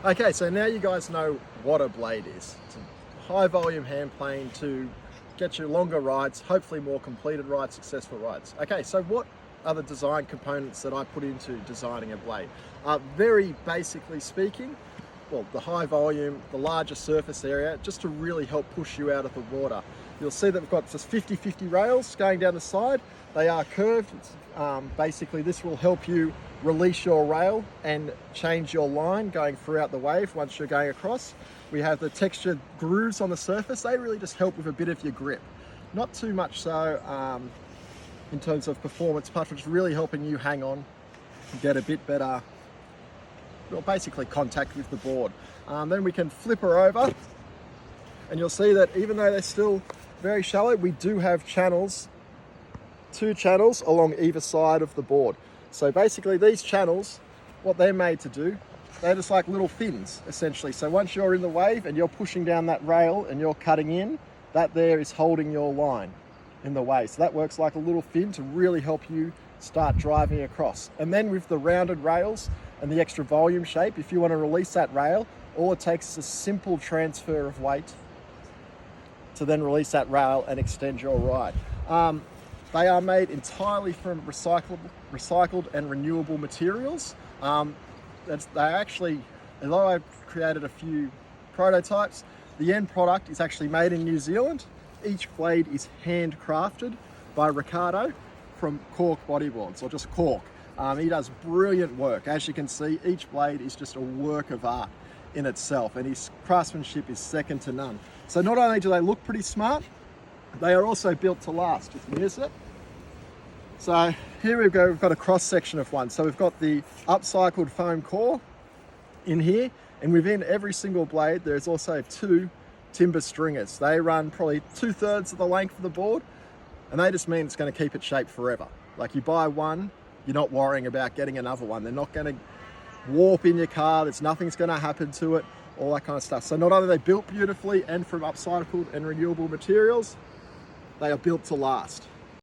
Okay, so now you guys know what a blade is. It's a high volume hand plane to get you longer rides, hopefully more completed rides, successful rides. Okay, so what are the design components that I put into designing a blade? Very basically speaking, well, the high volume, the larger surface area, just to really help push you out of the water. You'll see that we've got just 50-50 rails going down the side. They are curved. Basically, this will help you release your rail and change your line going throughout the wave once you're going across. We have the textured grooves on the surface. They really just help with a bit of your grip. Not too much so in terms of performance, but it's really helping you hang on and get a bit better, well, basically contact with the board. Then we can flip her over and you'll see that even though they're still very shallow, we do have channels, 2 channels along either side of the board. So basically these channels, what they're made to do, they're just like little fins essentially. So once you're in the wave and you're pushing down that rail and you're cutting in, that there is holding your line in the wave. So that works like a little fin to really help you start driving across. And then with the rounded rails and the extra volume shape, if you want to release that rail, all it takes is a simple transfer of weight to then release that rail and extend your ride. They are made entirely from recycled and renewable materials. They actually, although I've created a few prototypes, the end product is actually made in New Zealand. Each blade is handcrafted by Ricardo from Cork Bodyboards, or just Cork. He does brilliant work. As you can see, each blade is just a work of art in itself, and his craftsmanship is second to none. So not only do they look pretty smart, they are also built to last. Just miss it. So here we go, we've got a cross section of one. So we've got the upcycled foam core in here, and within every single blade, there's also 2 timber stringers. They run probably 2/3 of the length of the board, and they just mean it's going to keep its shape forever. Like you buy one, you're not worrying about getting another one. They're not going to warp in your car, nothing's going to happen to it, all that kind of stuff. So not only are they built beautifully and from upcycled and renewable materials, they are built to last.